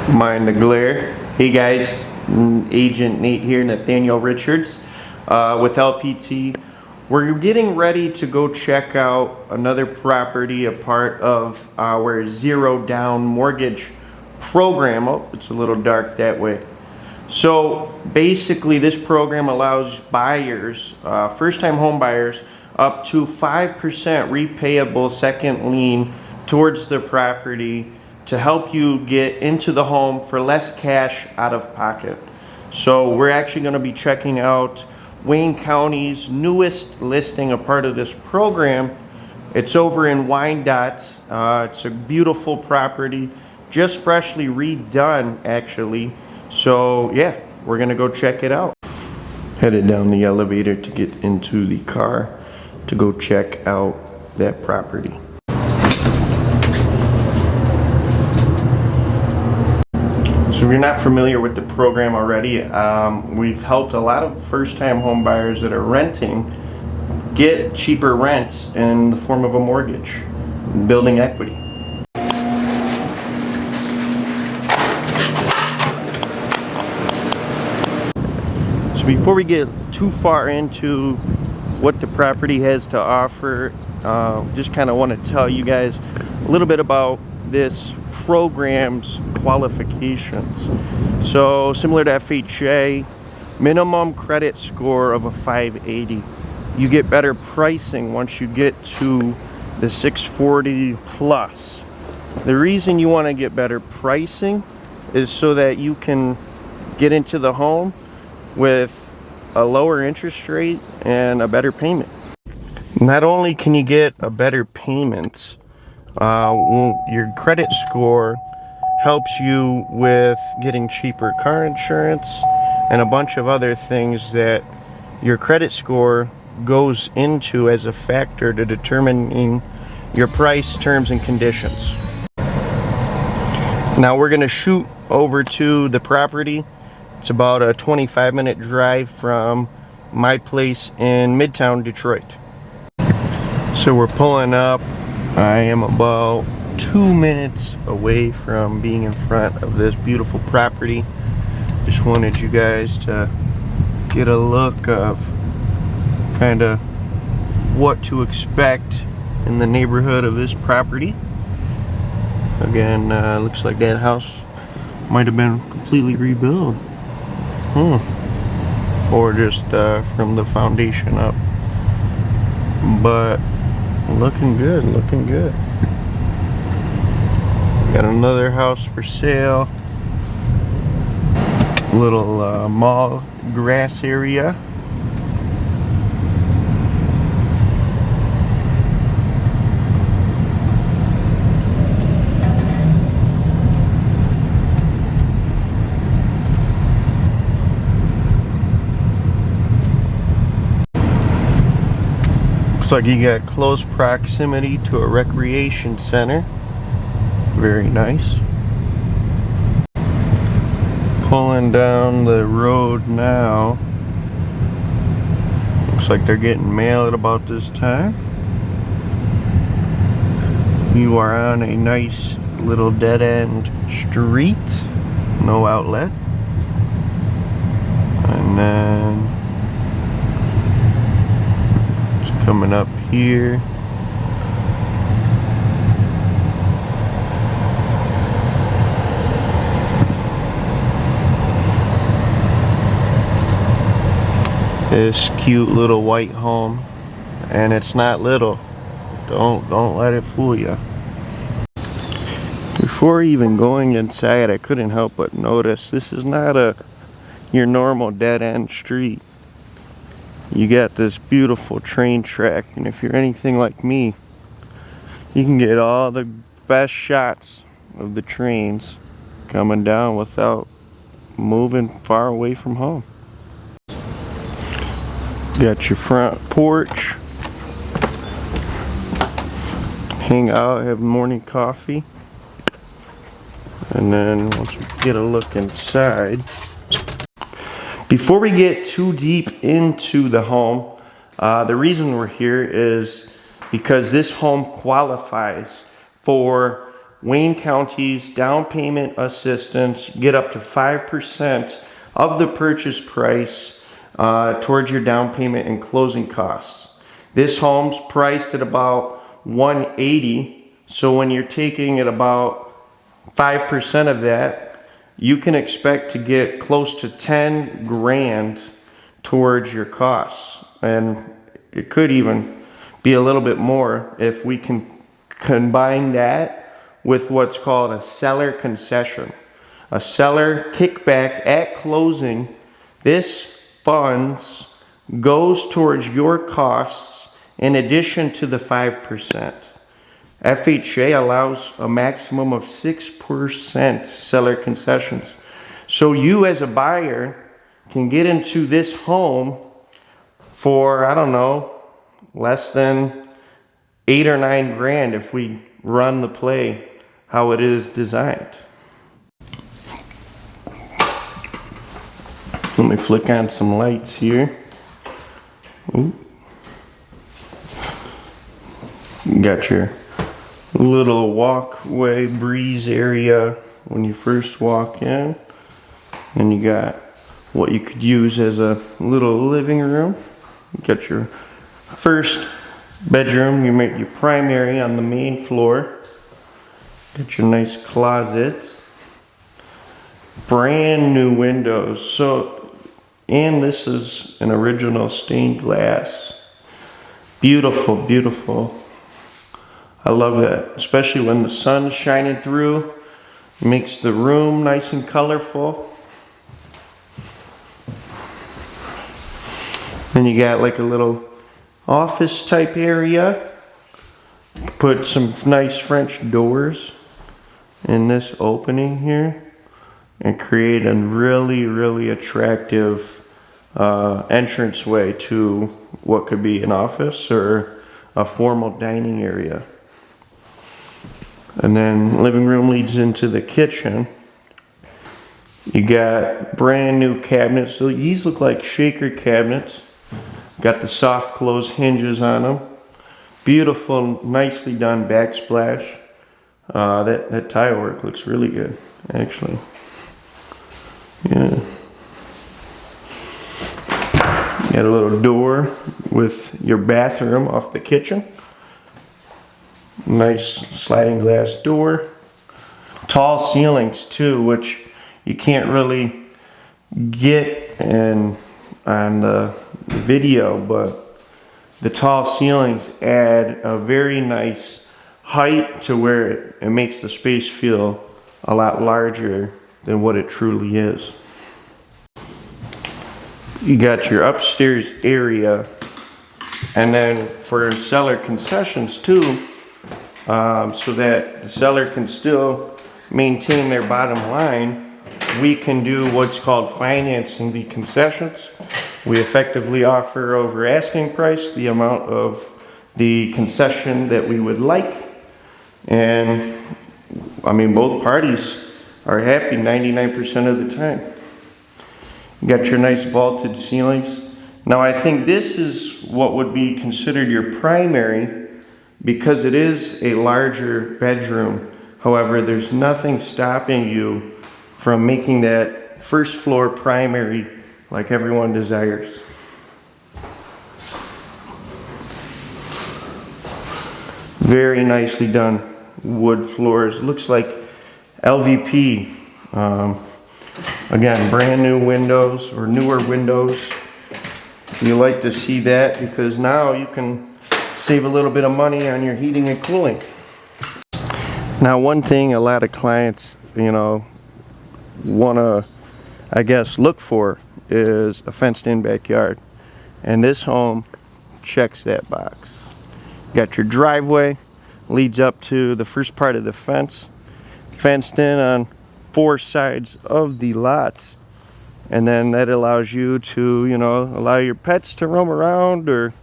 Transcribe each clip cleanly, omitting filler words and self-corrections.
Mind the glare. Hey guys, Agent Nate here, Nathaniel Richards with LPT. We're getting ready to go check out another property, a part of our zero down mortgage program. Oh, it's a little dark that way. So basically this program allows buyers, first-time home buyers, up to 5% repayable second lien towards the property to help you get into the home for less cash out of pocket. So we're actually going to be checking out Wayne County's newest listing, a part of this program. It's over in Wyandotte. It's a beautiful property, just freshly redone actually. So yeah, we're gonna go check it out. Headed down the elevator to get into the car to go check out that property. So if you're not familiar with the program already, we've helped a lot of first-time home buyers that are renting get cheaper rent in the form of a mortgage, building equity. So before we get too far into what the property has to offer, just kind of want to tell you guys a little bit about this program's qualifications. So similar to FHA, minimum credit score of a 580. You get better pricing once you get to the 640 plus. The reason you want to get better pricing is so that you can get into the home with a lower interest rate and a better payment. Not only can you get a better payment, your credit score helps you with getting cheaper car insurance and a bunch of other things that your credit score goes into as a factor to determining your price, terms, and conditions. Now we're going to shoot over to the property. It's about a 25-minute drive from my place in Midtown Detroit. So we're pulling up. I am about 2 minutes away from being in front of this beautiful property. Just wanted you guys to get a look of kind of what to expect in the neighborhood of this property. Again, looks like that house might have been completely rebuilt. Or just from the foundation up. But looking good, looking good. Got another house for sale. Little mall grass area. Looks like you got close proximity to a recreation center. Very nice. Pulling down the road now. Looks like they're getting mail at about this time. You are on a nice little dead-end street. No outlet. And then coming up here, this cute little white home, and it's not little. Don't let it fool you. Before even going inside, I couldn't help but notice this is not your normal dead-end street. You got this beautiful train track, and if you're anything like me, you can get all the best shots of the trains coming down without moving far away from home. Got your front porch, hang out, have morning coffee, and then once we get a look inside, before we get too deep into the home, the reason we're here is because this home qualifies for Wayne County's down payment assistance. Get up to 5% of the purchase price towards your down payment and closing costs. This home's priced at about $180, so when you're taking it about 5% of that, you can expect to get close to 10 grand towards your costs. And it could even be a little bit more if we can combine that with what's called a seller concession. A seller kickback at closing. This funds goes towards your costs in addition to the 5%. FHA allows a maximum of 6% seller concessions. So you as a buyer can get into this home for, I don't know, less than 8 or 9 grand if we run the play how it is designed. Let me flick on some lights here. Ooh. Got your little walkway breeze area when you first walk in. And you got what you could use as a little living room. You got your first bedroom, you make your primary on the main floor. Got your nice closet. Brand new windows. And this is an original stained glass. Beautiful, beautiful. I love that, especially when the sun's shining through. It makes the room nice and colorful. Then you got like a little office type area. Put some nice French doors in this opening here and create a really, really attractive entranceway to what could be an office or a formal dining area. And then living room leads into the kitchen. You got brand new cabinets. So these look like shaker cabinets. Got the soft close hinges on them. Beautiful, nicely done backsplash. That tile work looks really good, actually. Yeah. Got a little door with your bathroom off the kitchen. Nice sliding glass door. Tall ceilings too, which you can't really get on the video, but the tall ceilings add a very nice height to where it makes the space feel a lot larger than what it truly is. You got your upstairs area, and then for seller concessions too, so that the seller can still maintain their bottom line, we can do what's called financing the concessions. We effectively offer over asking price the amount of the concession that we would like, and I mean both parties are happy 99% of the time. You got your nice vaulted ceilings. Now I think this is what would be considered your primary because it is a larger bedroom. However, there's nothing stopping you from making that first floor primary like everyone desires. Very nicely done wood floors. Looks like LVP. Again, brand new windows or newer windows. You like to see that because now you can save a little bit of money on your heating and cooling. Now, one thing a lot of clients, want to, I guess, look for is a fenced-in backyard. And this home checks that box. Got your driveway, leads up to the first part of the fence, fenced in on 4 sides of the lot. And then that allows you to, allow your pets to roam around or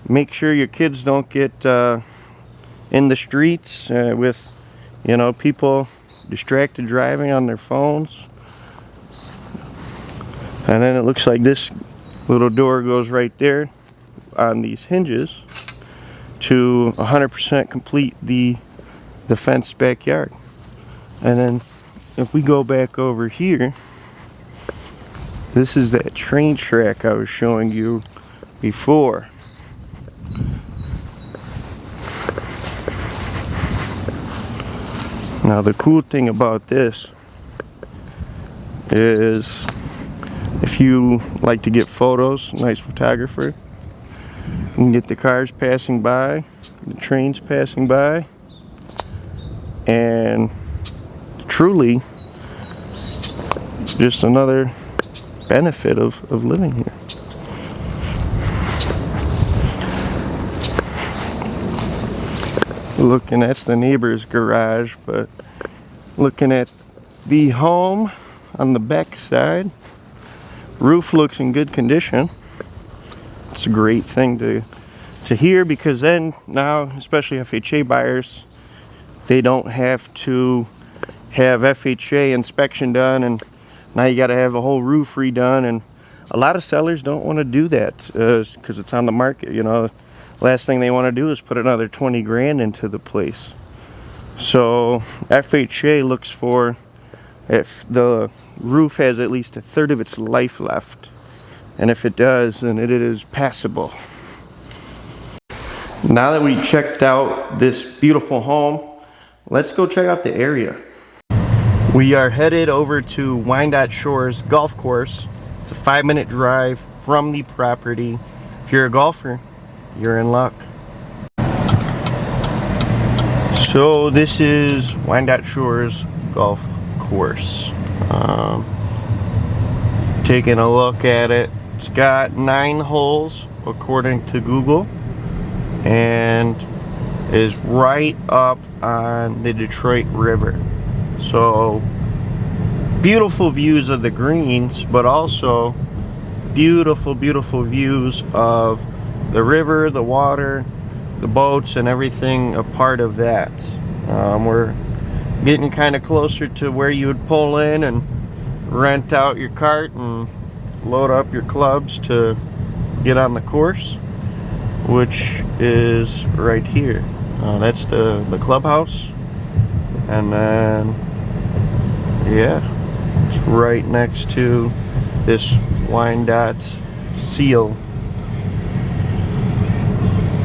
make sure your kids don't get in the streets with, people distracted driving on their phones. And then it looks like this little door goes right there on these hinges to 100% complete the the fenced backyard. And then if we go back over here, this is that train track I was showing you before. Now the cool thing about this is if you like to get photos, nice photographer, you can get the cars passing by, the trains passing by, and truly just another benefit of living here. Looking, that's the neighbor's garage, but looking at the home on the back side, roof looks in good condition. It's a great thing to hear, because then now, especially FHA buyers, they don't have to have FHA inspection done, and now you got to have a whole roof redone. And a lot of sellers don't want to do that because it's on the market. You know, last thing they want to do is put another 20 grand into the place. So FHA looks for if the roof has at least a third of its life left, and if it does, then it is passable. Now that we checked out this beautiful home, let's go check out the area. We are headed over to Wyandotte Shores Golf Course. It's a 5-minute drive from the property. If you're a golfer, you're in luck. So this is Wyandotte Shores Golf Course. Taking a look at it, it's got 9 holes according to Google, and is right up on the Detroit River. So beautiful views of the greens, but also beautiful views of the river, the water, the boats, and everything a part of that. We're getting kind of closer to where you would pull in and rent out your cart and load up your clubs to get on the course, which is right here. That's the clubhouse, and then yeah, it's right next to this Wyandotte seal.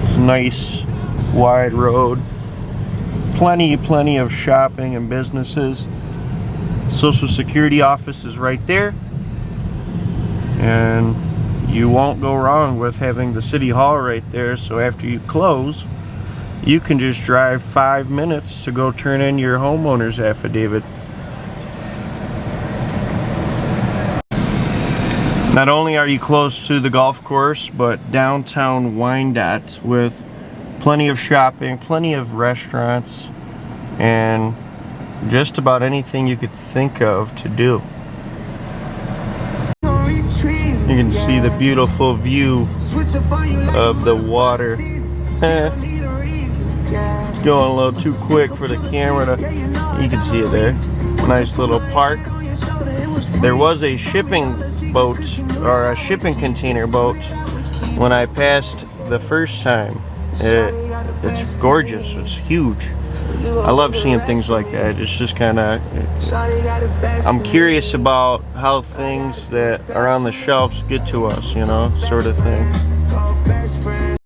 It's a nice wide road, plenty of shopping and businesses. Social Security office is right there, and you won't go wrong with having the City Hall right there. So after you close, you can just drive 5 minutes to go turn in your homeowner's affidavit. Not only are you close to the golf course, but downtown Wyandotte with plenty of shopping, plenty of restaurants, and just about anything you could think of to do. You can see the beautiful view of the water. It's going a little too quick for the camera to, you can see it there. Nice little park. There was a shipping boat, or a shipping container boat, when I passed the first time. It's gorgeous, it's huge. I love seeing things like that. It's just kind of, I'm curious about how things that are on the shelves get to us, you know, sort of thing.